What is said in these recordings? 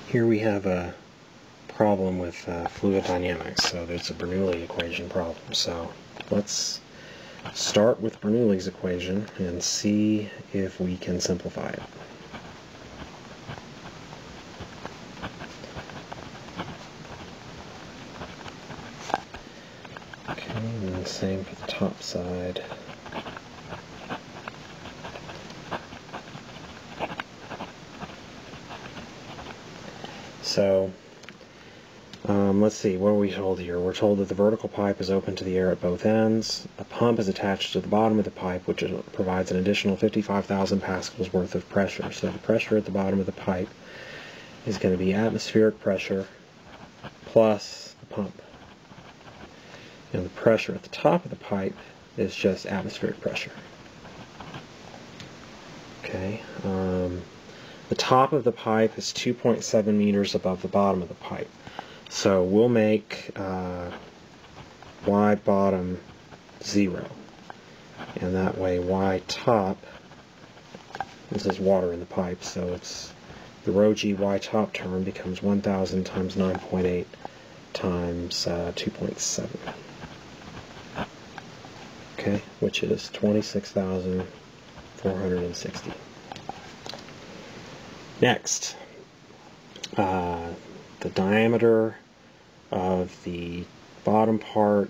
Here we have a problem with fluid dynamics, so there's a Bernoulli equation problem. So let's start with Bernoulli's equation and see if we can simplify it. Okay, and the same for the top side. So, let's see, what are we told here? We're told that the vertical pipe is open to the air at both ends. A pump is attached to the bottom of the pipe, which provides an additional 55,000 pascals worth of pressure. So the pressure at the bottom of the pipe is going to be atmospheric pressure plus the pump. And the pressure at the top of the pipe is just atmospheric pressure. Okay. The top of the pipe is 2.7 meters above the bottom of the pipe. So we'll make y bottom 0. And that way y top, this is water in the pipe, so it's the rho g y top term becomes 1,000 times 9.8 times 2.7. Okay, which is 26,460. Next, the diameter of the bottom part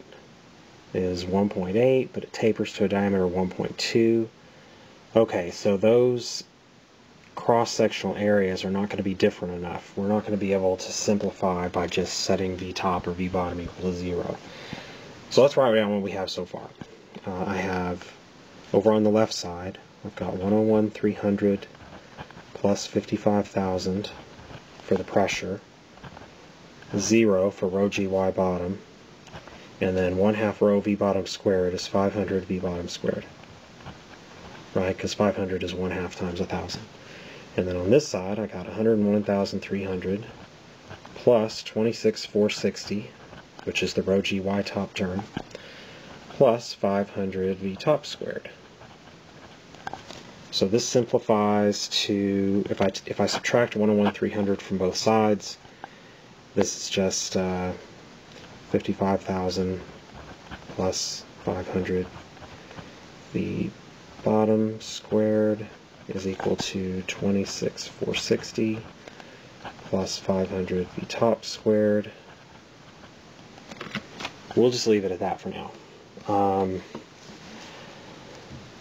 is 1.8, but it tapers to a diameter of 1.2. Okay, so those cross-sectional areas are not going to be different enough. We're not going to be able to simplify by just setting v top or v bottom equal to 0. So let's write down what we have so far. I have, over on the left side, I've got 101,300 plus 55,000 for the pressure, 0 for rho g y bottom, and then 1/2 rho v bottom squared is 500 v bottom squared, right? Because 500 is 1/2 times 1,000. And then on this side, I got 101,300 plus 26,460, which is the rho g y top term, plus 500 v top squared. So this simplifies to, if I subtract 101,300 from both sides, this is just 55,000 plus 500 v bottom squared is equal to 26,460 plus 500 v top squared. We'll just leave it at that for now.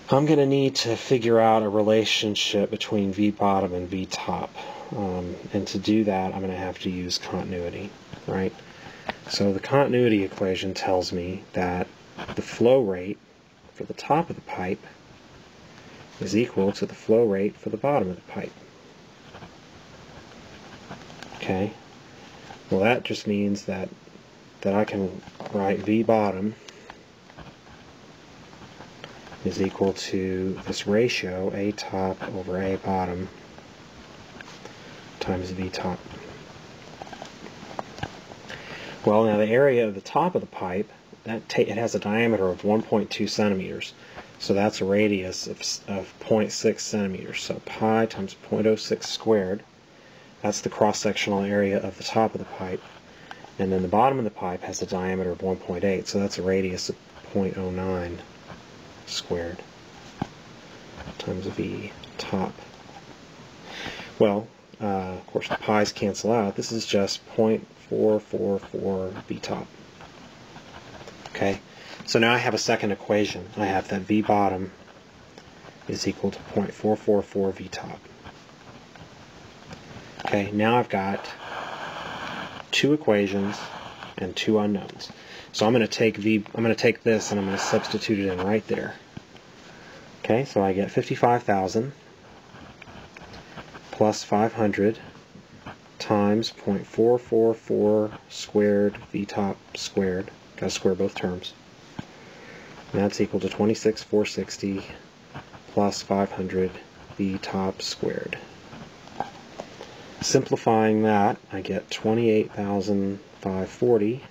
I'm going to need to figure out a relationship between v bottom and v top. And to do that, I'm going to have to use continuity, right? So the continuity equation tells me that the flow rate for the top of the pipe is equal to the flow rate for the bottom of the pipe. Okay? Well, that just means that I can write v bottom is equal to this ratio, a top over a bottom times v top. Well, now the area of the top of the pipe, it has a diameter of 1.2 centimeters. So that's a radius of 0.6 centimeters. So pi times 0.06 squared, that's the cross-sectional area of the top of the pipe. And then the bottom of the pipe has a diameter of 1.8, so that's a radius of 0.09 squared times v top. Well, of course the pi's cancel out. This is just 0.444 v top. Okay, so now I have a second equation. I have that v bottom is equal to 0.444 v top. Okay, now I've got two equations and two unknowns. So I'm going to take this and I'm going to substitute it in right there. Okay, so I get 55,000 plus 500 times 0.444 squared v top squared. Got to square both terms. And that's equal to 26,460 plus 500 v top squared. Simplifying that, I get 28,540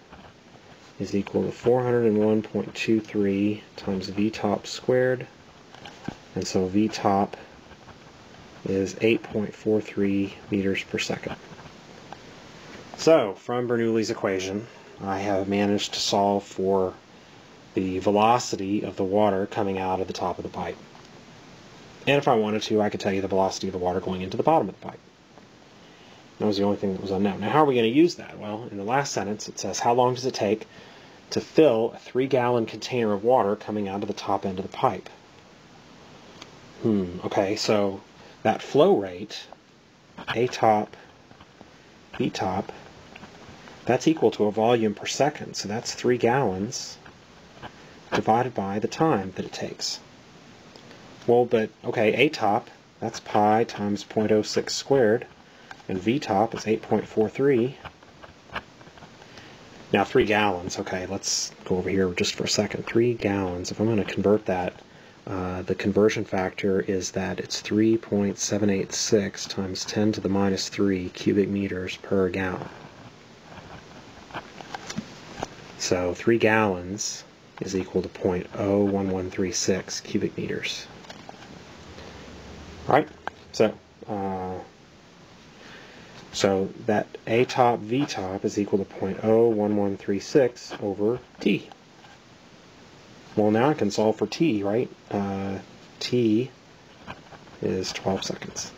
is equal to 401.23 times v top squared, and so v top is 8.43 meters per second. So, from Bernoulli's equation, I have managed to solve for the velocity of the water coming out of the top of the pipe. And if I wanted to, I could tell you the velocity of the water going into the bottom of the pipe. That was the only thing that was unknown. Now, how are we going to use that? Well, in the last sentence, it says, how long does it take to fill a 3-gallon container of water coming out of the top end of the pipe? Okay, so that flow rate, A top, B top, that's equal to a volume per second. So that's 3 gallons divided by the time that it takes. Well, but, okay, A top, that's pi times 0.06 squared, and V top is 8.43. Now 3 gallons, okay, let's go over here just for a second. 3 gallons, if I'm going to convert that, the conversion factor is that it's 3.786 times 10 to the minus 3 cubic meters per gallon. So 3 gallons is equal to 0.01136 cubic meters. All right, so that A top V top is equal to 0.01136 over T. Well, now I can solve for T, right? T is 12 seconds.